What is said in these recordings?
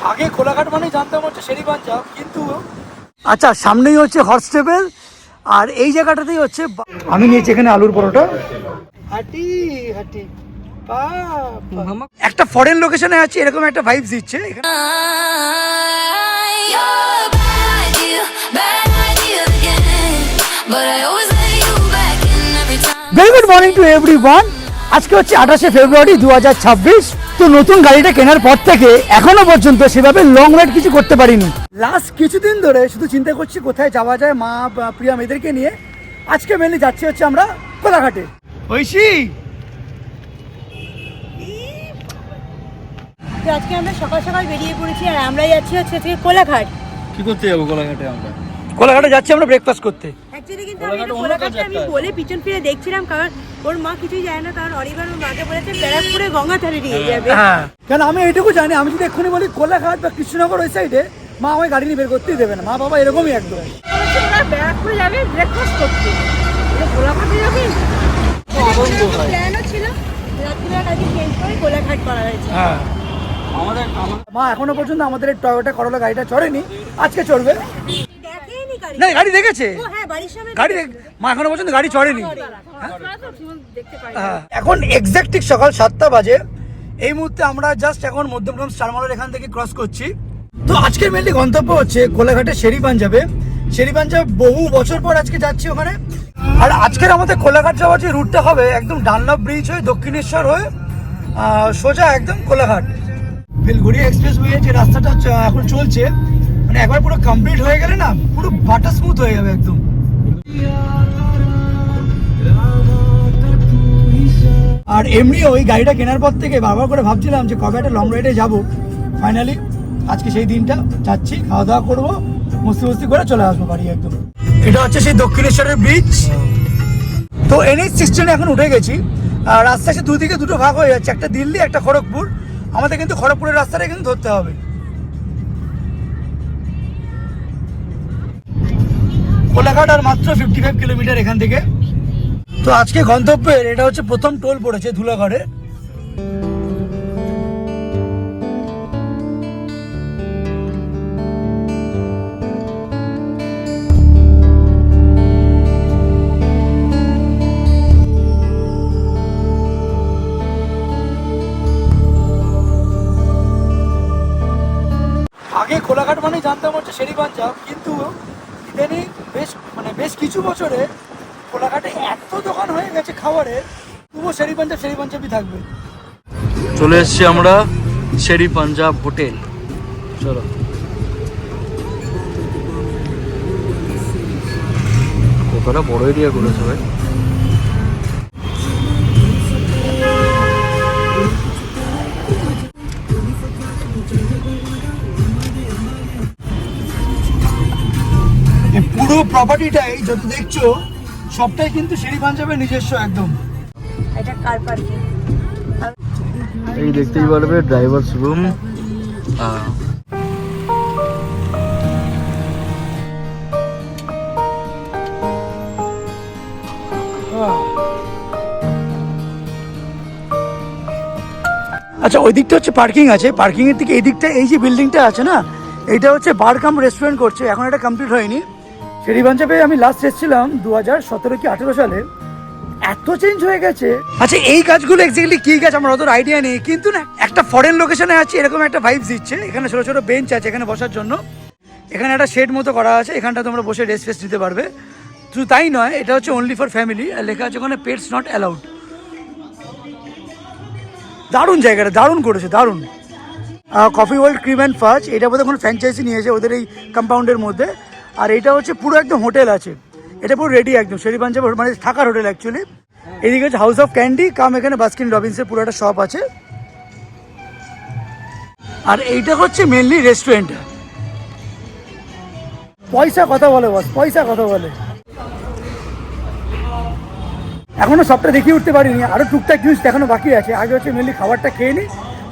আগে কোলাঘাট মানে জানতাম হচ্ছে শেরি পাঞ্জাব, কিন্তু আচ্ছা সামনেই হচ্ছে হর্স টেবিল, আর এই জায়গাটাতেই হচ্ছে আমি নিয়েছি এখানে আলুর পরোটা। হাঁটি হাঁটি একটা ফরেন লোকেশনে আছে, এরকম একটা ভাইবস দিচ্ছে। Very good morning to everyone. আজকে হচ্ছে 28শে ফেব্রুয়ারি 2026। তো নতুন গাড়িটা কেনার পর থেকে এখনো পর্যন্ত সেভাবে লং রাইড কিছু করতে পারিনি। লাস্ট কিছুদিন ধরে শুধু চিন্তা করছি কোথায় যাওয়া যায় মা প্রিয়া মেয়েদেরকে নিয়ে। আজকে মেনলি যাচ্ছি হচ্ছে আমরা কোলাঘাটে। ঐশী, আজকে আমরা সকাল সকাল বেরিয়ে পড়েছি আর আমরা যাচ্ছি হচ্ছে কোলাঘাট। কি করতে যাবো কোলাঘাটে? আমরা কোলাঘাটে যাচ্ছি আমরা ব্রেকফাস্ট করতে। অ্যাকচুয়ালি কিন্তু আমি বলে পিছন ফিরে দেখছিলাম, কারণ ওর মা কিছুই জানে না, কারণ অরিবার ওর মাকে বলেছে ব্যারাকপুরে গঙ্গাধারে নিয়ে যাবে। হ্যাঁ, কেন আমি এইটুকু জানি, আমি যদি এক্ষুনি বলি কোলাঘাট বা কৃষ্ণনগর ওই সাইডে, মা আমায় গাড়ি নিয়ে বের করতেই দেবে না। মা বাবা এরকমই একদম। ব্যারাকপুরে যাবে ব্রেকফাস্ট করতে, কোলাঘাটে যাবে প্ল্যানও ছিল, রাত্রিবেলা কাজে চেঞ্জ করে কোলাঘাট করা হয়েছে। হ্যাঁ, মা এখনো পর্যন্ত আমাদের টয়োটা করোলা গাড়িটা চড়েনি, আজকে চড়বে। না গাড়ি দেখেছে, গাড়ি মা এখনো পর্যন্ত গাড়ি চড়েনি। এখন এক্সাক্ট ঠিক সকাল 7টা বাজে। এই মুহূর্তে আমরা জাস্ট এখন মধ্যমগ্রাম স্টারমলের এখান থেকে ক্রস করছি। তো আজকের মেনলি গন্তব্য হচ্ছে কোলাঘাটে শেরি পাঞ্জাবে। শেরি পাঞ্জাব বহু বছর পর আজকে যাচ্ছি ওখানে। আর আজকের আমাদের কোলাঘাট যাওয়ার যে রুটটা হবে একদম ডানলপ ব্রিজ হয়ে দক্ষিণেশ্বর হয়ে সোজা একদম কোলাঘাট। বেলঘড়িয়া এক্সপ্রেস ওয়ে যে রাস্তাটা এখন চলছে, মানে একবার পুরো কমপ্লিট হয়ে গেলে না পুরো বাটার স্মুথ হয়ে যাবে একদম। আর এমনি ওই গাড়িটা কেনার পর থেকে বারবার করে ভাবছিলাম যে কবে একটা লং রাইডে যাবো। ফাইনালি আজকে সেই দিনটা, যাচ্ছি, খাওয়া দাওয়া করবো, মস্তি মস্তি করে চলে আসবো বাড়ি একদম। এটা হচ্ছে সেই দক্ষিণেশ্বরের ব্রিজ। তো NH 16 এখন উঠে গেছি। আর রাস্তা সে দুদিকে দুটো ভাগ হয়ে যাচ্ছে, একটা দিল্লি একটা খড়গপুর। আমাদের কিন্তু খড়গপুরের রাস্তাটা কিন্তু ধরতে হবে। কোলাঘাট আর মাত্র 55 কিলোমিটার এখান থেকে। তো আজকে গন্তব্যের এটা হচ্ছে প্রথম টোল পড়েছে ধুলাগড়ে। আগে কোলাঘাট মানে জানতাম হচ্ছে শেরি পাঞ্জাব, কিন্তু ইদানিং বেশ কিছু বছরে কোলাঘাটে এত দোকান হয়ে গেছে খাবারের, তবুও শেরি পাঞ্জাবই থাকবে। চলে এসছি আমরা শেরি পাঞ্জাব হোটেল। চলো, কতটা বড় এরিয়া করেছে ভাই। পুরো প্রপার্টিটাই যত দেখছো সবটাই কিন্তু শেরি পাঞ্জাবের নিজস্ব একদম। এটা কার পার্কিং, এই দেখতেই পারবে ড্রাইভারস রুম। আচ্ছা, ওই দিকটা হচ্ছে পার্কিং আছে, পার্কিং এর থেকে এই দিকটা এই যে বিল্ডিংটা আছে না, এটা হচ্ছে বার কাম রেস্টুরেন্ট করছে, এখন এটা কমপ্লিট হয়নি। শেরি পাঞ্জাবে আমি লাস্ট এসেছিলাম 2017 কি 18 সালে। এত চেঞ্জ হয়ে গেছে। আচ্ছা, এই গাছগুলো এক্স্যাক্টলি কি গাছ আমার অত আইডিয়া নেই, কিন্তু না একটা ফরেন লোকেশনে আছে এরকম একটা ভাইবস দিচ্ছে। এখানে ছোট ছোট বেঞ্চ আছে এখানে বসার জন্য, এখানে একটা শেড মতো করা আছে, এখানটা তোমরা বসে রেস্ট ফেস্ট নিতে পারবে। শুধু তাই নয়, এটা হচ্ছে অনলি ফর ফ্যামিলি, আর লেখা আছে ওখানে পেটস নট অ্যালাউড। দারুণ জায়গাটা, দারুণ করেছে, দারুণ। কফি ওয়ার্ল্ড ক্রিম অ্যান্ড ফাজ, এটা বোধহয় কোনো ফ্র্যাঞ্চাইজি নিয়েছে ওদের এই কম্পাউন্ডের মধ্যে। আর এটা হচ্ছে পুরো একদম হোটেল আছে, এটা পুরো রেডি একদম শেরি পাঞ্জাব মানে থাকার হোটেল অ্যাকচুয়ালি। এদিকে হচ্ছে হাউস অফ ক্যান্ডি কাম, এখানে বাস্কিন রবিন্সের পুরো একটা শপ আছে। আর এইটা হচ্ছে মেনলি রেস্টুরেন্ট। পয়সা কথা বলে বস, পয়সা কথা বলে। এখনো সবটা দেখিয়ে উঠতে পারিনি, আরো টুকটাক জিনিস দেখানো বাকি আছে। আগে হচ্ছে মেনলি খাবারটা খেয়ে নিই,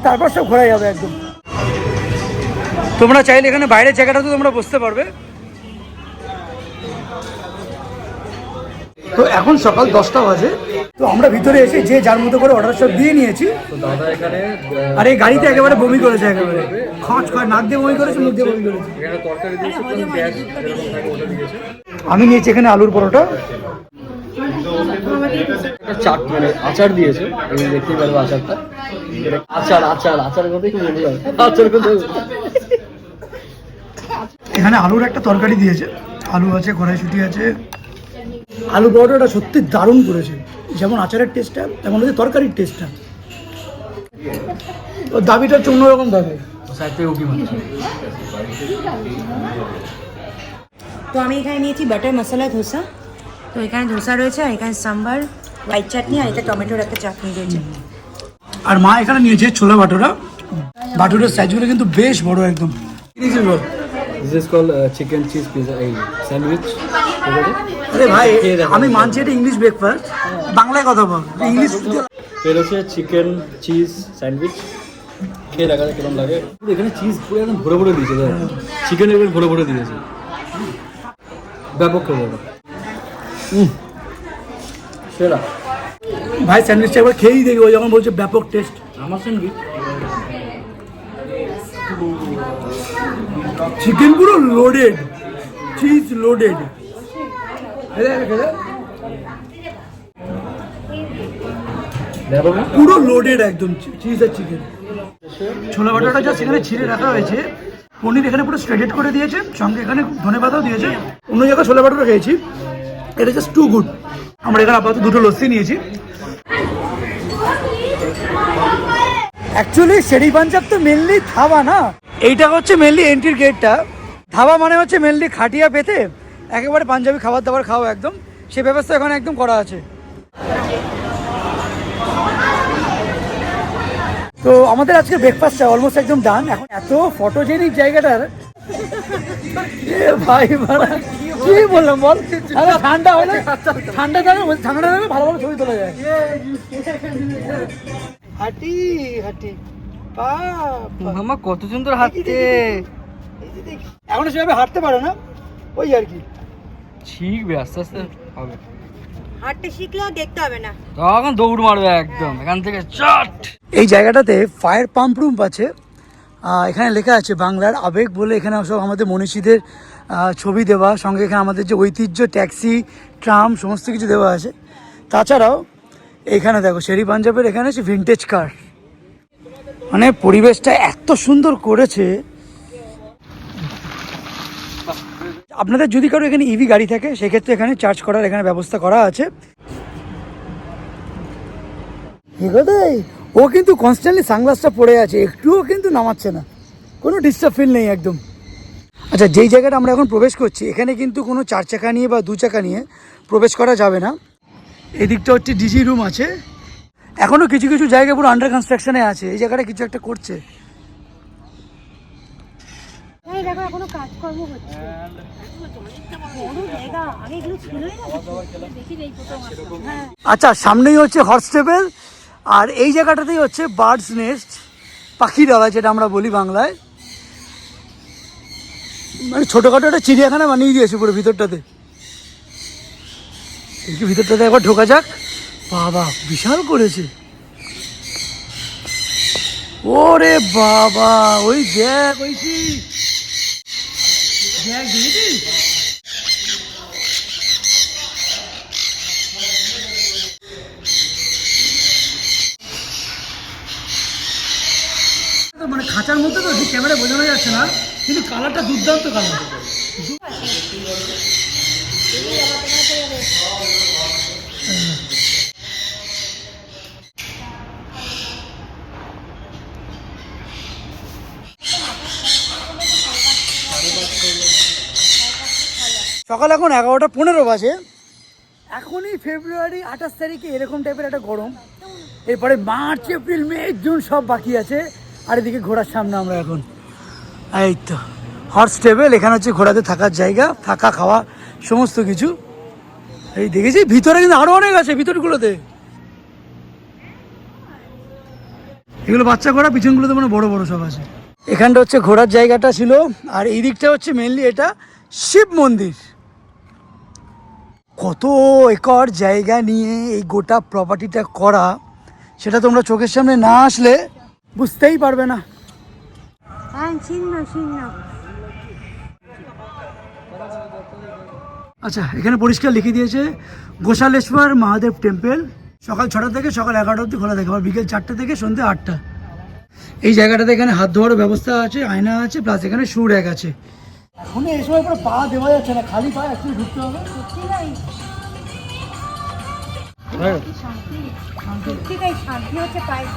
তারপর সব ঘোরা যাবে একদম। তোমরা চাইলে এখানে বাইরের জায়গাটাতে তোমরা বসতে পারবে। তো এখন সকাল 10টা বাজে। তো আমরা ভিতরে এসে যে যার মতো করে অর্ডার সব দিয়ে নিয়েছি। তো দাদা এখানে আর এই গাড়িতে একেবারে বমি করেছে, একেবারে খচ খচ, নাক দিয়ে বমি করেছে, মুখ দিয়ে বমি করেছে। এখানে তরকারি দিয়েছে, পেঁয়াজ এরকম থাকে ওটা দিয়েছে। আমি নিয়েছি এখানে আলুর পরোটা, একটা চাট মানে আচার দিয়েছে, এই দেখতেই পারবো আচারটা। আচার আচার আচারের কথাই খুব মনে হয়, আচার কথা। এখানে আলুর একটা তরকারি দিয়েছে, আলু আছে, কড়াইশুঁটি আছে। আলু পরোটাটা সত্যি দারুণ করেছে, যেমন আচারের টেস্টটা তেমন হচ্ছে তরকারির টেস্টটা। ওর দাবিটা হচ্ছে অন্যরকম দাবি। সাইড থেকে উকি মারছে। তো আমি এখানে নিয়েছি বাটার মশলা ধোসা। তো এখানে ধোসা রয়েছে, আর এখানে সাম্বার, হোয়াইট চাটনি, আর এটা টমেটোর একটা চাটনি রয়েছে। আর মা এখানে নিয়েছে ছোলা বাটোরা। বাটোরের সাইজগুলো কিন্তু বেশ বড় একদম। This is called chicken cheese pizza sandwich. আরে ভাই, আমি মানছি এটা ইংলিশ ব্রেকফাস্ট, বাংলায় কথা বল, ইংলিশ। এর হচ্ছে চিকেন চিজ স্যান্ডউইচ। খেয়ে দেখা যায় কিরকম লাগে। এখানে চিজ পুরো একদম ভরে ভরে দিয়েছে, চিকেন এবার ভরে ভরে দিয়েছে, ব্যাপক খেয়ে যাবে। সেরা ভাই স্যান্ডউইচটা একবার খেয়েই দেখি, ও যখন বলছে ব্যাপক টেস্ট। আমার স্যান্ডউইচ চিকেন পুরো লোডেড, চিজ লোডেড। পুরো লোডেড একদম চিজ আর চিকেন। ছোলা বাটাটা যা সেখানে ছিঁড়ে রাখা হয়েছে, পনির এখানে পুরো স্ট্রেটেড করে দিয়েছে, সঙ্গে এখানে ধনেপাতাও দিয়েছে। অন্য জায়গায় ছোলা বাটাটা খেয়েছি, এটা জাস্ট টু গুড। আমরা এখানে আপাতত দুটো লস্যি নিয়েছি। অ্যাকচুয়ালি শেরি পাঞ্জাব তো মেনলি ধাবা না, এইটা হচ্ছে মেনলি এন্ট্রির গেটটা। ধাবা মানে হচ্ছে মেনলি খাটিয়া পেতে একেবারে পাঞ্জাবি খাবার দাবার খাওয়া, একদম সে ব্যবস্থা এখানে একদম করা আছে। তো আমাদের আজকে ব্রেকফাস্টটা অলমোস্ট একদম ডান। এখন এত ফটোজেনিক জায়গাটার, এ ভাই বাড়া, কি বললাম বল। আরে ঠান্ডা হলে, ঠান্ডা হলে ভালো ভালো ছবি তোলা যায়। হাঁটি হাঁটি মামা কত সুন্দর হাঁটতে। এখনো সেভাবে হাঁটতে পারে না, ওই আর কি। শিখবে আস্তে আস্তে হবে, হাঁটতে শিখলেও দেখতে হবে না, তখন দৌড় মারবে একদম এখান থেকে চট। এই জায়গাটাতে ফায়ার পাম্প রুম আছে। এখানে লেখা আছে বাংলার আবেগ বলে, এখানে সব আমাদের মনীষীদের ছবি দেওয়া, সঙ্গে এখানে আমাদের যে ঐতিহ্য ট্যাক্সি ট্রাম সমস্ত কিছু দেওয়া আছে। তাছাড়াও এখানে দেখো শেরি পাঞ্জাবের এখানে আছে ভিন্টেজ কার, মানে পরিবেশটা এত সুন্দর করেছে। আপনাদের যদি কারো এখানে ইভি গাড়ি থাকে সেক্ষেত্রে এখানে চার্জ করার এখানে ব্যবস্থা করা আছে। ও কিন্তু কনস্ট্যান্টলি সানগ্লাসটা পরে আছে, একটুও কিন্তু নামাচ্ছে না, কোনো ডিস্টার্ব ফিল নেই একদম। আচ্ছা, যেই জায়গাটা আমরা এখন প্রবেশ করছি এখানে কিন্তু কোনো 4 চাকা নিয়ে বা 2 চাকা নিয়ে প্রবেশ করা যাবে না। এদিকটা হচ্ছে ডিজি রুম আছে। এখনও কিছু কিছু জায়গা পুরো আন্ডার কনস্ট্রাকশনে আছে, এই জায়গাটা কিছু একটা করছে। এই দেখো এখনো কাজকর্ম হচ্ছে, বড় জায়গা, আগে এগুলো ছিলই না, দেখি এই প্রথম আসলাম। হ্যাঁ, আচ্ছা, সামনেই হচ্ছে হর্স টেবিল, আর এই জায়গাটাতেই হচ্ছে বার্ডস নেস্ট, পাখি ডালা যেটা আমরা বলি বাংলায়। মানে ছোটোখাটো একটা চিড়িয়াখানা বানিয়ে দিয়েছে পুরো ভিতরটাতে। একটু ভিতরটাতে একবার ঢোকা যাক। বাবা, বিশাল করেছে। ওরে বাবা, ওই দেখ, ওই কি দেখ, দেখেছিস? মানে খাঁচার মধ্যে তো ক্যামেরা বোঝানো যাচ্ছে না, কিন্তু কালারটা দুর্দান্ত কালার। সকাল এখন 11:15 বাজে। এখনই ফেব্রুয়ারি 28 তারিখে এরকম টাইপের একটা গরম, এরপরে মার্চ এপ্রিল মে জুন সব বাকি আছে। আর এদিকে ঘোড়ার সামনে আমরা এখন, এই তো হর্স টেবিল, এখানে হচ্ছে ঘোড়াতে থাকার জায়গা, থাকা খাওয়া সমস্ত কিছু। এই দেখেছি ভিতরে কিন্তু আরো অনেক আছে, ভিতরগুলোতে এগুলো বাচ্চা ঘোড়া, পিছনগুলোতে মানে বড় বড় সব আছে। এখানটা হচ্ছে ঘোড়ার জায়গাটা ছিল, আর এই দিকটা হচ্ছে মেনলি এটা শিব মন্দির। কত একর জায়গা নিয়ে এই গোটা প্রপার্টিটা করা, সেটা তোমরা চোখের সামনে না আসলে বুঝতেই পারবে না। হ্যাঁ, চিহ্ন চিহ্ন। আচ্ছা, এখানে পরিষ্কার লিখে দিয়েছে গোশালেশ্বর মহাদেব টেম্পল, সকাল 6টা থেকে সকাল 11টা অবধি খোলা থাকে, আবার বিকেল 4টে থেকে সন্ধ্যে 8টা। এই জায়গাটাতে এখানে হাত ধোয়ারও ব্যবস্থা আছে, আয়না আছে, প্লাস এখানে শু র্যাক আছে। এখন এই সময় পুরো পা দেওয়া যাচ্ছে না, খালি পা একটু ঢুকতে হবে। সত্যিকাই সত্যিকাই শান্তি হচ্ছে পায়ে।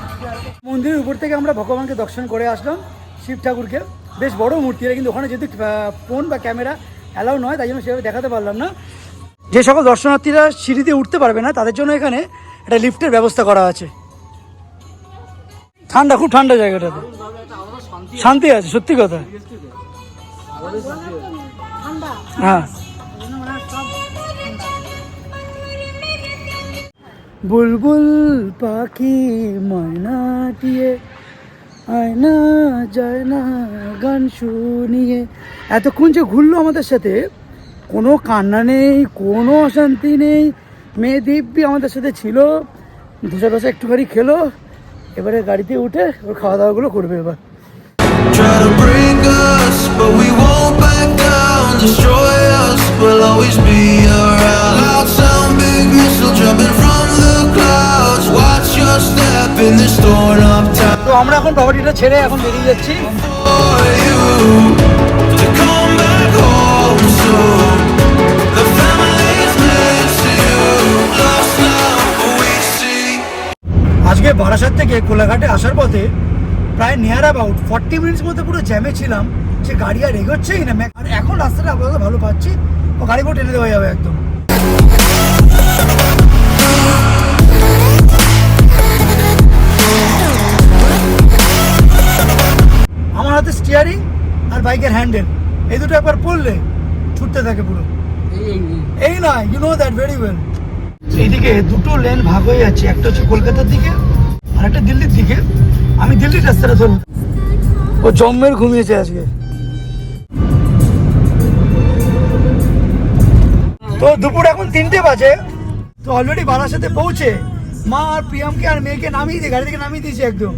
মন্দিরের উপর থেকে আমরা ভগবানকে দর্শন করে আসলাম, শিব ঠাকুরকে। বেশ বড় মূর্তি, কিন্তু ওখানে যেহেতু ফোন বা ক্যামেরা অ্যালাউ নয়, তাই জন্য সেভাবে দেখাতে পারলাম না। যে সকল দর্শনার্থীরা সিঁড়ি দিয়ে উঠতে পারবে না, তাদের জন্য এখানে একটা লিফটের ব্যবস্থা করা আছে। ঠান্ডা, খুব ঠান্ডা জায়গাটাতে, শান্তি আছে, সত্যি কথা। হ্যাঁ, বুলবুল পাখি ময়নাটিয়ে আয়না যায় না গান শুনিয়ে। এতক্ষণ যে ঘুরলো আমাদের সাথে, কোনো কান্না নেই, কোনো অশান্তি নেই। মেয়ে দিব্যি আমাদের সাথে ছিল, ধোসা একটুখানি খেলো, এবারে গাড়িতে উঠে ওর খাওয়া দাওয়াগুলো করবে এবার। Try to break us, but we won't back down. Destroy us, we'll always be around. Loud sound, big missile jumping from the clouds. Watch your step in this torn up town. তো আমরা এখন প্রপার্টিটা ছেড়ে এখন বেরিয়ে যাচ্ছি। For you to come back home soon. The family's missing you. Lost now, but we see. আজকে বারাসাত থেকে কোলাঘাটে আসার পথে প্রায় নিয়ার অ্যাবাউট 40 মিনিটস মধ্যে পুরো জ্যামে ছিলাম, যে গাড়ি আর এগোচ্ছেই না। আর এখন রাস্তাটা আপাতত ভালো পাচ্ছি, ও গাড়ি করে টেনে দেওয়া যাবে একদম। আমার হাতে স্টিয়ারিং আর বাইকের হ্যান্ডেল, এই দুটো একবার পড়লে ছুটতে থাকে পুরো। এই না, you know that very well. এইদিকে দুটো লেন ভাগ হয়ে যাচ্ছে, একটা হচ্ছে কলকাতার দিকে আর একটা দিল্লির দিকে। আমি দিল্লির রাস্তাটা ধরব। ও জম্মের ঘুমিয়েছে আজকে। তো দুপুর এখন 3টে বাজে, তো অলরেডি বারাসাতে পৌঁছে মা আর প্রিয়ামকে আর মেয়েকে নামিয়ে দিয়ে গাড়ি থেকে নামিয়ে দিয়েছি একদম,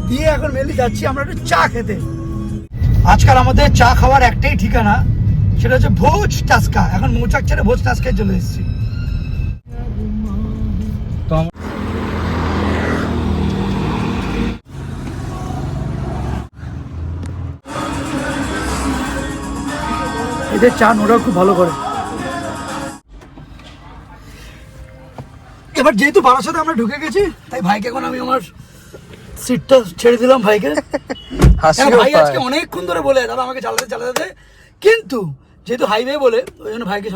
দিয়ে এখন মেনলি যাচ্ছি আমরা একটু চা খেতে। আজকাল আমাদের চা খাওয়ার একটাই ঠিকানা, সেটা হচ্ছে ভোজ টাস্কা। এখন মৌচাক ছেড়ে ভোজ টাস্কায় চলে এসেছি। এদের চা নোটা খুব ভালো করে। এবার যেহেতু বারাসাতে আমরা ঢুকে গেছি, তাই ভাইকে এখন আমি আমার সিটটা ছেড়ে দিলাম ভাইকে। ভাই আজকে অনেকক্ষণ ধরে বলে দাদা আমাকে চালাতে চালাতে, কিন্তু যেহেতু হাইওয়ে বলে ওই জন্য ভাইকে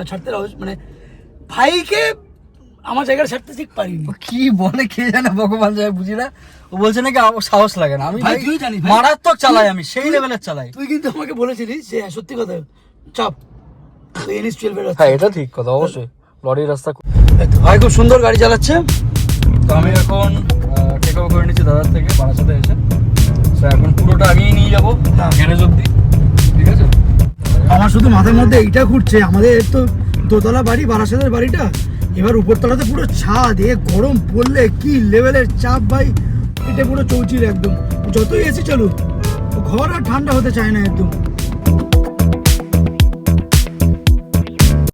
ছাড়তে মানে ভাইকে আমার জায়গাটা ছাড়তে ঠিক পারিনি। কি বলে কে জানে, ভগবান যায় বুঝি না। ও বলছে নাকি আমার সাহস লাগে না। আমি ভাই তুই জানিস মারাত্মক চালাই, আমি সেই লেভেলের চালাই। তুই কিন্তু আমাকে বলেছিলিস যে সত্যি কথা চাপ এনএস 12 হ্যাঁ, এটা ঠিক কথা, অবশ্যই লরির রাস্তা। ভাই খুব সুন্দর গাড়ি চালাচ্ছে। তো আমি এখন টেক ওভার করে নিচ্ছি দাদার থেকে বারাসাতে এসে। তো এখন পুরোটা আমিই নিয়ে যাবো গ্যারেজ অব্দি, ঠিক আছে? আমার শুধু মাথার মধ্যে এইটা ঘুরছে, আমাদের তো দোতলা বাড়ি বারাসাতের বাড়িটা, এবার উপরতলাতে পুরো ছাদ, এ গরম পড়লে কি লেভেলের চাপ ভাই। এটা পুরো চৌচির একদম, যতই এসি চলুক ঘর আর ঠান্ডা হতে চায় না একদম।